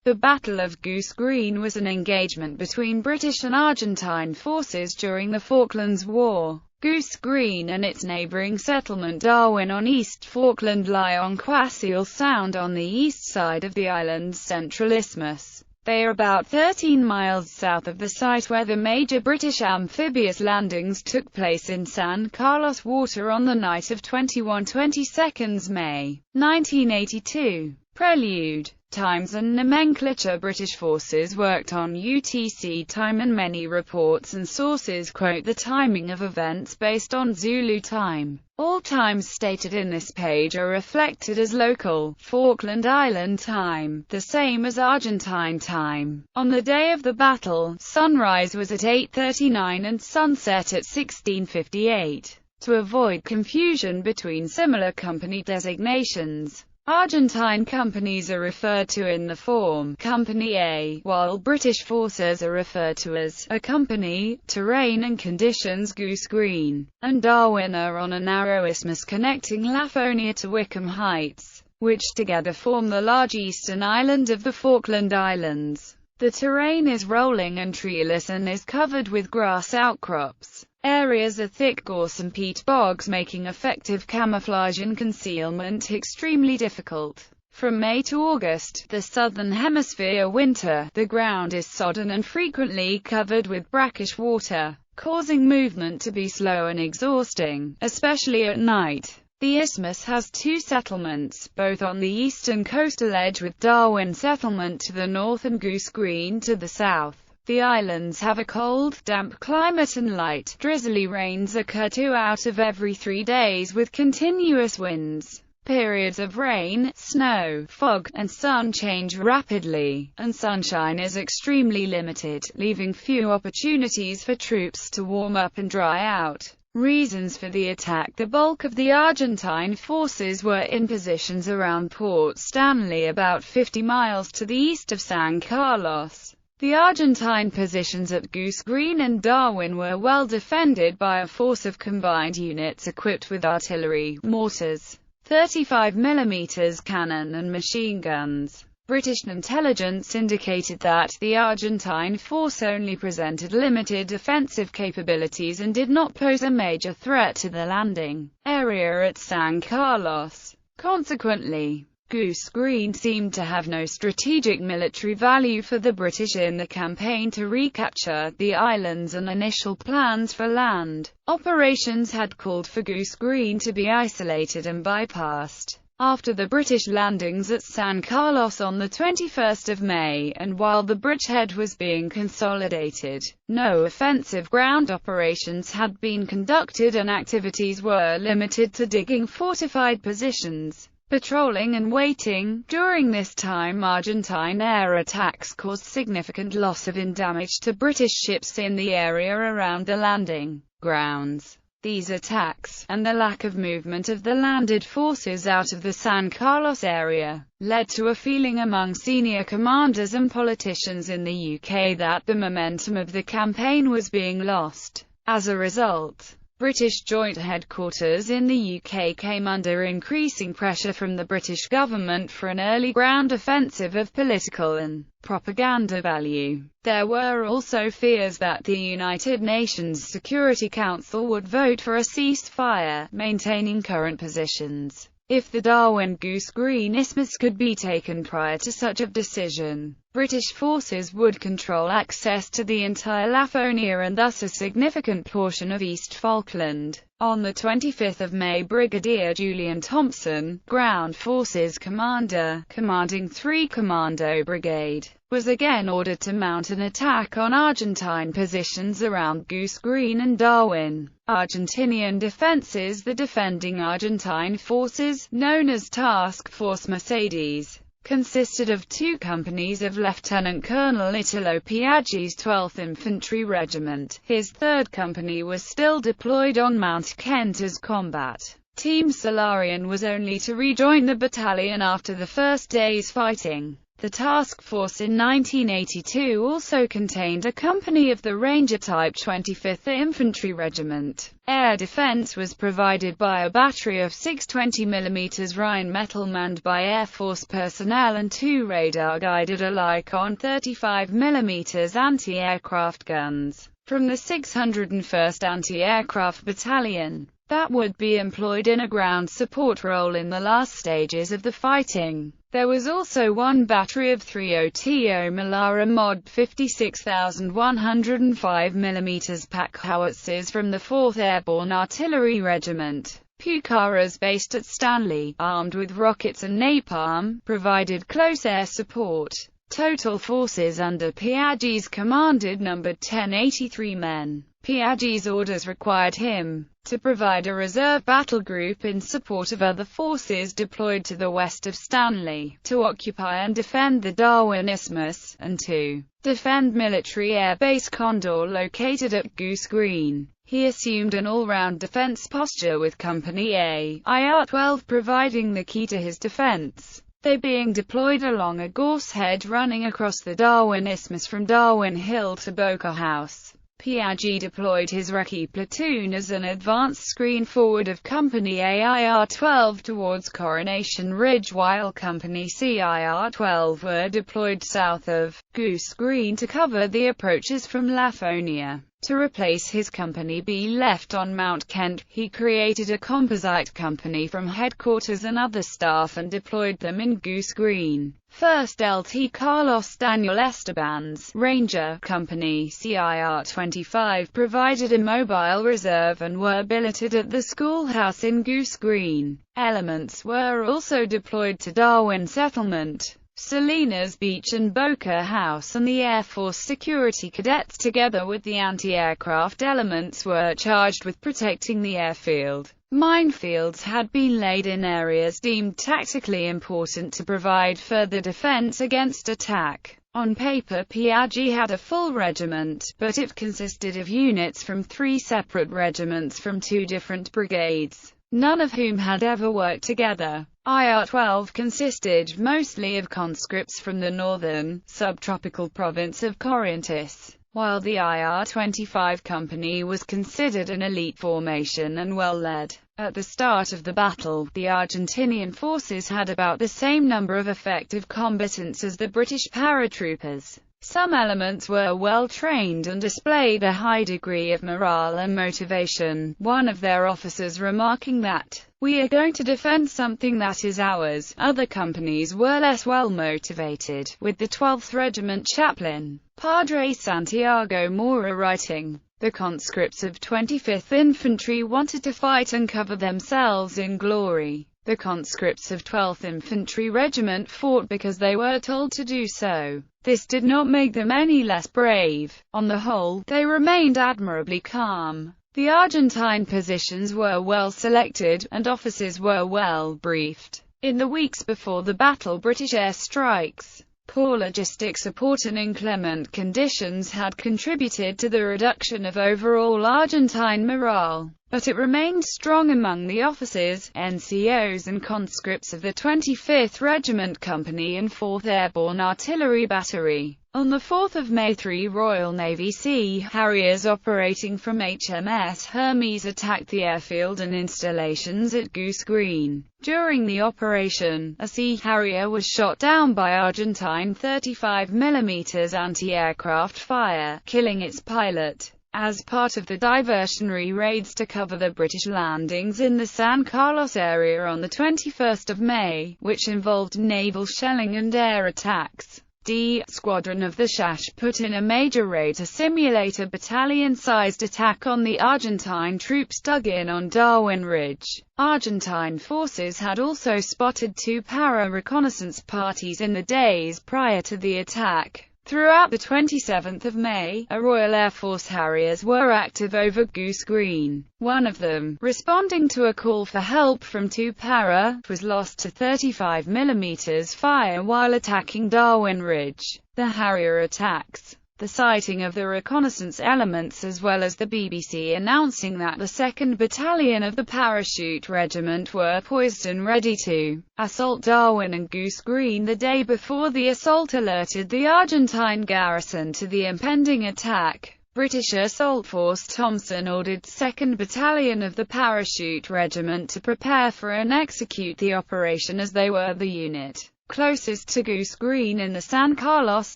The Battle of Goose Green was an engagement between British and Argentine forces during the Falklands War. Goose Green and its neighbouring settlement Darwin on East Falkland lie on Quassiel Sound on the east side of the island's central isthmus. They are about 13 miles south of the site where the major British amphibious landings took place in San Carlos water on the night of 21–22 May, 1982. Prelude, times and nomenclature. British forces worked on UTC time, and many reports and sources quote the timing of events based on Zulu time. All times stated in this page are reflected as local, Falkland Island time, the same as Argentine time. On the day of the battle, sunrise was at 8:39 and sunset at 16:58. To avoid confusion between similar company designations, Argentine companies are referred to in the form Company A, while British forces are referred to as a company. Terrain and conditions. Goose Green and Darwin are on a narrow isthmus connecting Lafonia to Wickham Heights, which together form the large eastern island of the Falkland Islands. The terrain is rolling and treeless and is covered with grass outcrops. Areas are thick gorse and peat bogs, making effective camouflage and concealment extremely difficult. From May to August, the southern hemisphere winter, the ground is sodden and frequently covered with brackish water, causing movement to be slow and exhausting, especially at night. The isthmus has two settlements, both on the eastern coastal edge, with Darwin settlement to the north and Goose Green to the south. The islands have a cold, damp climate and light, drizzly rains occur 2 out of every 3 days with continuous winds. Periods of rain, snow, fog, and sun change rapidly, and sunshine is extremely limited, leaving few opportunities for troops to warm up and dry out. Reasons for the attack. The bulk of the Argentine forces were in positions around Port Stanley, about 50 miles to the east of San Carlos. The Argentine positions at Goose Green and Darwin were well defended by a force of combined units equipped with artillery, mortars, 35mm cannon and machine guns. British intelligence indicated that the Argentine force only presented limited offensive capabilities and did not pose a major threat to the landing area at San Carlos. Consequently, Goose Green seemed to have no strategic military value for the British in the campaign to recapture the islands, and initial plans for land operations had called for Goose Green to be isolated and bypassed. After the British landings at San Carlos on the 21st of May, and while the bridgehead was being consolidated, no offensive ground operations had been conducted and activities were limited to digging fortified positions, patrolling and waiting. During this time, Argentine air attacks caused significant loss of and damage to British ships in the area around the landing grounds. These attacks, and the lack of movement of the landed forces out of the San Carlos area, led to a feeling among senior commanders and politicians in the UK that the momentum of the campaign was being lost. As a result, British Joint Headquarters in the UK came under increasing pressure from the British government for an early ground offensive of political and propaganda value. There were also fears that the United Nations Security Council would vote for a ceasefire, maintaining current positions. If the Darwin-Goose Green Isthmus could be taken prior to such a decision, British forces would control access to the entire Lafonia and thus a significant portion of East Falkland. On the 25th of May, Brigadier Julian Thompson, Ground Forces Commander, commanding 3 Commando Brigade, was again ordered to mount an attack on Argentine positions around Goose Green and Darwin. Argentinian defenses. The defending Argentine forces, known as Task Force Mercedes, consisted of 2 companies of Lieutenant Colonel Italo Piaggi's 12th Infantry Regiment. His 3rd Company was still deployed on Mount Kent as combat. Team Solarian was only to rejoin the battalion after the first day's fighting. The task force in 1982 also contained a company of the Ranger-type 25th Infantry Regiment. Air defense was provided by a battery of 6 20mm Rheinmetall manned by Air Force personnel and 2 radar-guided Oerlikon 35mm anti-aircraft guns from the 601st Anti-Aircraft Battalion that would be employed in a ground support role in the last stages of the fighting. There was also 1 battery of 3 OTO Melara Mod 56,105mm pack howitzers from the 4th Airborne Artillery Regiment. Pukaras based at Stanley, armed with rockets and napalm, provided close air support. Total forces under Piaggi's commanded numbered 1083 men. Piaggi's orders required him to provide a reserve battle group in support of other forces deployed to the west of Stanley, to occupy and defend the Darwin Isthmus, and to defend military air base Condor located at Goose Green. He assumed an all-round defense posture with Company A, IR-12 providing the key to his defense, they being deployed along a gorse hedge running across the Darwin Isthmus from Darwin Hill to Boker House. Piaggi deployed his recce platoon as an advance screen forward of Company A IR-12 towards Coronation Ridge, while Company C IR-12 were deployed south of Goose Green to cover the approaches from Lafonia. To replace his Company B left on Mount Kent, he created a composite company from headquarters and other staff and deployed them in Goose Green. 1st LT Carlos Daniel Esteban's Ranger Company CIR-25 provided a mobile reserve and were billeted at the schoolhouse in Goose Green. Elements were also deployed to Darwin Settlement, Salinas Beach and Boker House, and the Air Force security cadets together with the anti-aircraft elements were charged with protecting the airfield. Minefields had been laid in areas deemed tactically important to provide further defense against attack. On paper Piaggi had a full regiment, but it consisted of units from 3 separate regiments from 2 different brigades, none of whom had ever worked together. IR-12 consisted mostly of conscripts from the northern, subtropical province of Corrientes, while the IR-25 company was considered an elite formation and well led. At the start of the battle, the Argentinian forces had about the same number of effective combatants as the British paratroopers. Some elements were well trained and displayed a high degree of morale and motivation, one of their officers remarking that, "We are going to defend something that is ours." Other companies were less well motivated, with the 12th Regiment chaplain, Padre Santiago Mora writing, "The conscripts of 25th Infantry wanted to fight and cover themselves in glory. The conscripts of 12th Infantry Regiment fought because they were told to do so. This did not make them any less brave. On the whole, they remained admirably calm. The Argentine positions were well selected, and officers were well briefed. In the weeks before the battle, British air strikes, poor logistic support and inclement conditions had contributed to the reduction of overall Argentine morale, but it remained strong among the officers, NCOs and conscripts of the 25th Regiment Company and 4th Airborne Artillery Battery. On 4 May 3 Royal Navy Sea Harriers operating from HMS Hermes attacked the airfield and installations at Goose Green. During the operation, a Sea Harrier was shot down by Argentine 35mm anti-aircraft fire, killing its pilot. As part of the diversionary raids to cover the British landings in the San Carlos area on 21 May, which involved naval shelling and air attacks, D Squadron of the Shash put in a major raid to simulate a battalion-sized attack on the Argentine troops dug in on Darwin Ridge. Argentine forces had also spotted 2 para-reconnaissance parties in the days prior to the attack. Throughout the 27th of May, a Royal Air Force Harriers were active over Goose Green. One of them, responding to a call for help from 2 para, was lost to 35mm fire while attacking Darwin Ridge. The Harrier attacks the sighting of the reconnaissance elements, as well as the BBC announcing that the 2nd Battalion of the Parachute Regiment were poised and ready to assault Darwin and Goose Green the day before the assault, alerted the Argentine garrison to the impending attack. British Assault Force Thompson ordered 2nd Battalion of the Parachute Regiment to prepare for and execute the operation, as they were the unit closest to Goose Green in the San Carlos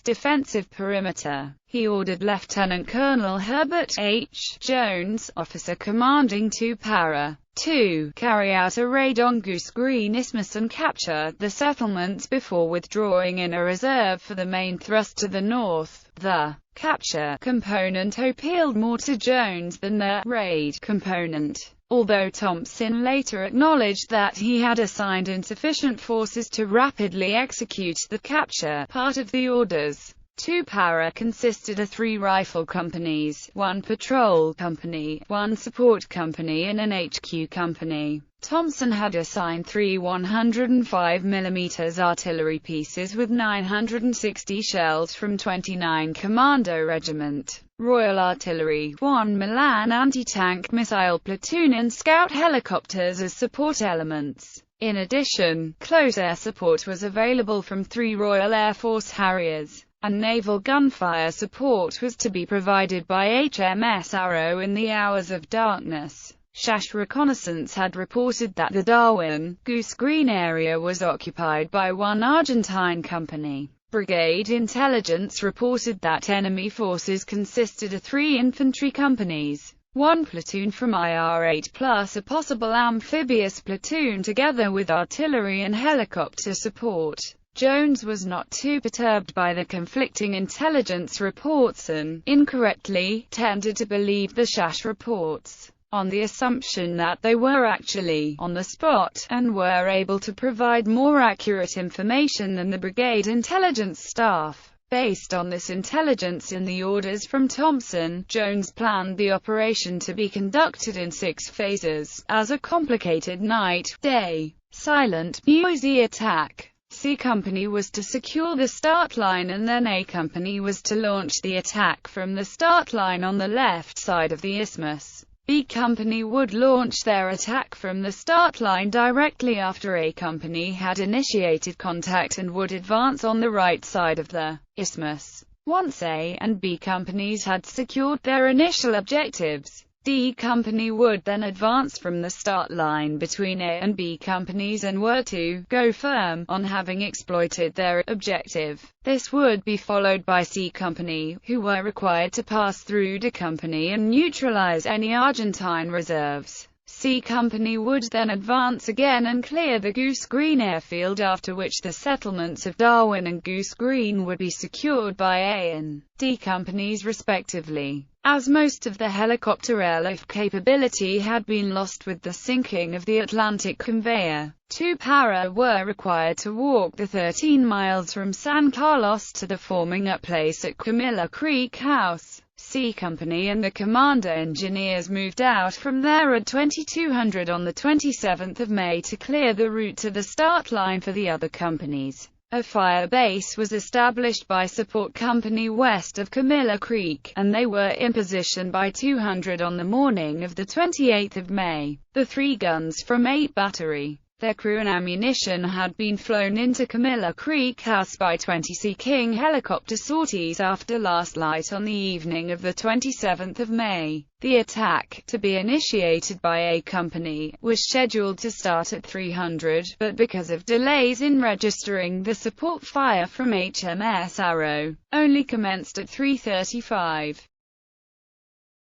defensive perimeter. He ordered Lieutenant Colonel Herbert H. Jones, officer commanding 2 Para. 2, carry out a raid on Goose Green Isthmus and capture the settlements before withdrawing in a reserve for the main thrust to the north. The capture component appealed more to Jones than the raid component, although Thompson later acknowledged that he had assigned insufficient forces to rapidly execute the capture part of the orders. 2 Para consisted of 3 rifle companies, 1 patrol company, 1 support company and an HQ company. Thompson had assigned 3 105mm artillery pieces with 960 shells from 29 Commando Regiment, Royal Artillery, 1 Milan anti-tank missile platoon and scout helicopters as support elements. In addition, close air support was available from 3 Royal Air Force Harriers, and naval gunfire support was to be provided by HMS Arrow in the hours of darkness. SHASH reconnaissance had reported that the Darwin, Goose Green area was occupied by 1 Argentine company. Brigade intelligence reported that enemy forces consisted of 3 infantry companies, 1 platoon from IR-8 plus a possible amphibious platoon together with artillery and helicopter support. Jones was not too perturbed by the conflicting intelligence reports and, incorrectly, tended to believe the SHASH reports, on the assumption that they were actually on the spot, and were able to provide more accurate information than the brigade intelligence staff. Based on this intelligence and the orders from Thompson, Jones planned the operation to be conducted in 6 phases, as a complicated night-day, silent, noisy attack. C Company was to secure the start line, and then A Company was to launch the attack from the start line on the left side of the isthmus. B Company would launch their attack from the start line directly after A Company had initiated contact and would advance on the right side of the isthmus. Once A and B Companies had secured their initial objectives, D Company would then advance from the start line between A and B Companies and were to go firm on having exploited their objective. This would be followed by C Company, who were required to pass through D Company and neutralize any Argentine reserves. C Company would then advance again and clear the Goose Green airfield, after which the settlements of Darwin and Goose Green would be secured by A and D Companies respectively. As most of the helicopter airlift capability had been lost with the sinking of the Atlantic conveyor, 2 Para were required to walk the 13 miles from San Carlos to the forming up place at Camilla Creek House. C Company and the commander engineers moved out from there at 2200 on the 27th of May to clear the route to the start line for the other companies. A fire base was established by Support Company west of Camilla Creek, and they were in position by 200 on the morning of the 28th of May. The 3 guns from 8 Battery, their crew and ammunition had been flown into Camilla Creek House by 20 Sea King helicopter sorties after last light on the evening of the 27th of May. The attack, to be initiated by A Company, was scheduled to start at 300, but because of delays in registering the support fire from HMS Arrow, only commenced at 3:35.